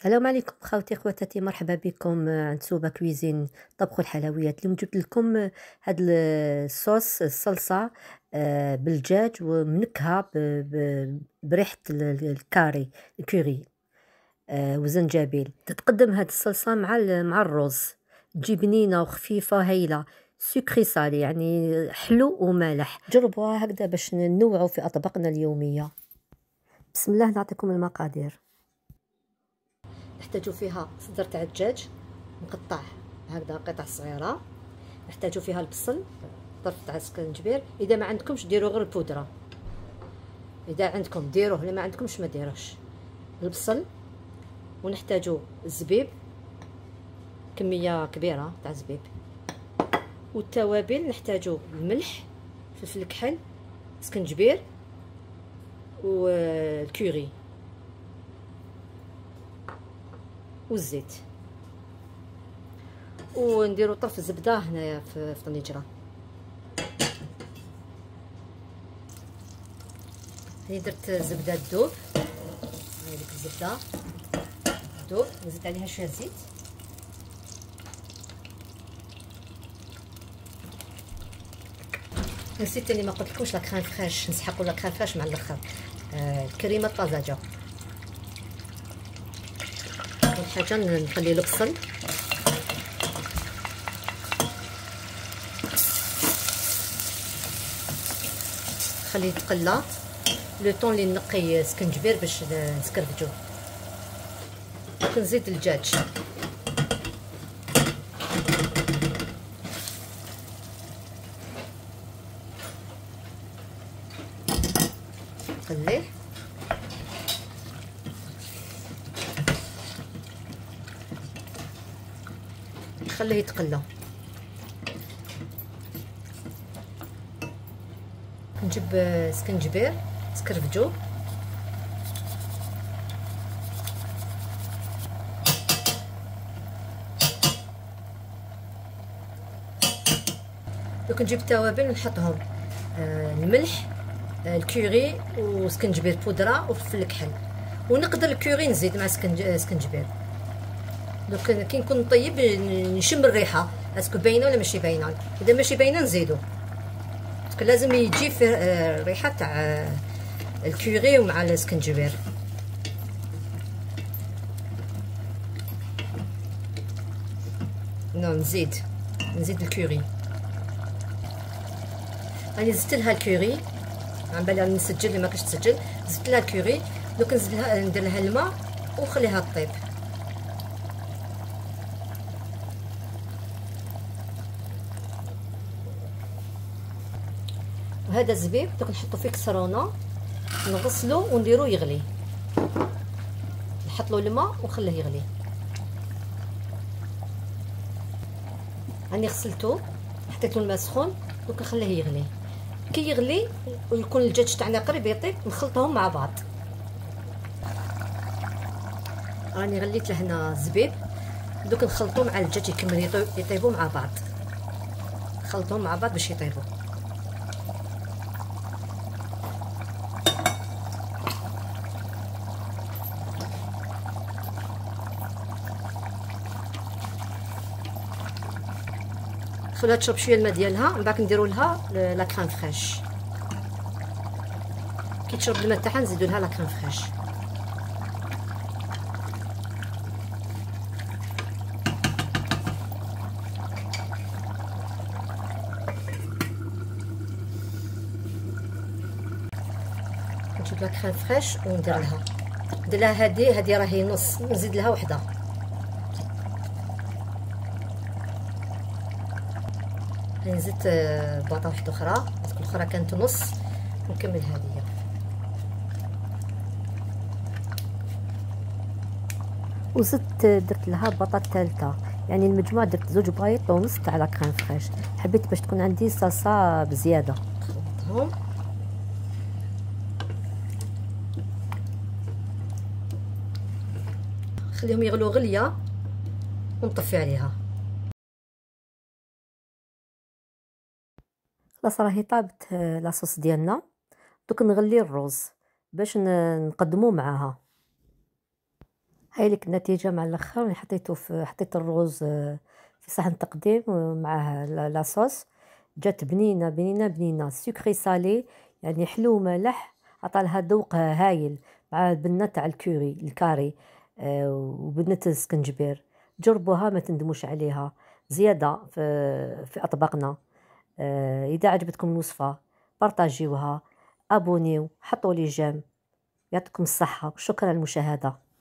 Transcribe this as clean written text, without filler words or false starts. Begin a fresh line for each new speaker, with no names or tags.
السلام عليكم خوتي خواتاتي، مرحبا بكم عند سوبا كويزين طبخ الحلويات. اليوم جبت لكم هاد الصوص الصلصة بالدجاج ومنكهة بريحة الكاري الكوري وزنجبيل. تتقدم هاد الصلصة مع الرز، تجي بنينة وخفيفة هايلة، سكري صالي يعني حلو ومالح. جربوها هكذا باش ننوعوا في أطباقنا اليومية. بسم الله، نعطيكم المقادير. نحتاجو فيها صدر تاع الدجاج مقطع هكذا قطع صغيره، نحتاجو فيها البصل، طرف تاع السكنجبير، اذا ما عندكمش ديروا غير البودره، اذا عندكم ديروه، الا ما عندكمش ما ديروش. البصل، ونحتاجو الزبيب كميه كبيره تاع الزبيب، والتوابل نحتاجو الملح، فلفل كحل، سكنجبير، والكوري والزيت، ونديرو طرف الزبده هنايا في طنجره. هاني درت زبده تذوب، هاي ديك الزبده تذوب، نزيد عليها شويه زيت، نسيت اللي ما قلتلكمش لا كريم فريش، نسحقوا لا كريم فريش مع الاخر. الكريمه الطازجه. اول حاجه نخلي البصل خليه يتقلى لو طون اللي نقي سكنجبير باش نسكرفجو. نزيد الدجاج، نخليه يتقلى. نجيب سكنجبير سكرفجو، دوك نجيب التوابل ونحطهم، الملح، الكوري وسكنجبير بودره وفلفل كحل، ونقدر الكوري نزيد مع سكنجبير. دوك كي نكون نطيب نشم الريحه اسكو باينه ولا ماشي باينه، اذا ماشي باينه نزيدو، باسكو لازم يجي فيه الريحه تاع الكوري ومع السكنجبير. نو نزيد الكوري، راني زدت لها الكوري، عم بالي راني نسجل اللي ما كنتش تسجل، زدت لها الكوري. دوك نزيد لها ندير لها الماء ونخليها طيب. وهذا الزبيب دوك نحطو فيه كسرونه، نغسلو ونديرو يغلي، نحط له الماء ونخليه يغلي. راني غسلته، حطيت له الماء سخون، دوك نخليه يغلي. كي يغلي ويكون الدجاج تاعنا قريب يطيب، نخلطهم مع بعض. راني غليت لهنا الزبيب، دوك نخلطو مع الدجاج يكمل يطيبوا مع بعض، نخلطهم مع بعض باش يطيبوا. خليها تشرب شويه الماء ديالها، من بعد نديروا لها لا كريم فريش. كي تشرب الماء تاعها نزيدوا لها لا كريم فريش. نجيب لا كريم فريش وندير لها هذه راهي نص، نزيد لها وحده. هاني زدت باطه واحده اخرى، الاخرى كانت نص، نكمل هذه. وزدت درت لها باطه ثالثه، يعني المجموع درت 2 بايط ونص تاع لا كريم فريش، حبيت باش تكون عندي صلصه بزياده. نخلطهم، خليهم يغلو غليه ونطفي عليها. خلاص راهي طابت لاصوص ديالنا، دوك نغلي الرز باش نقدمو معاها. هاي لك النتيجة مع الآخر. أنا حطيت الرز في صحن تقديم ومعاه لاصوص. جات بنينة بنينة بنينة، سكري صالي، يعني حلو مالح، عطالها ذوق هايل، مع البنة تاع الكاري، وبنة السكنجبير. جربوها ما تندموش عليها. زيادة في أطباقنا. إذا عجبتكم الوصفة بارطاجيوها، أبونيو، حطوا لي جيم. يعطيكم الصحة وشكرا على المشاهدة.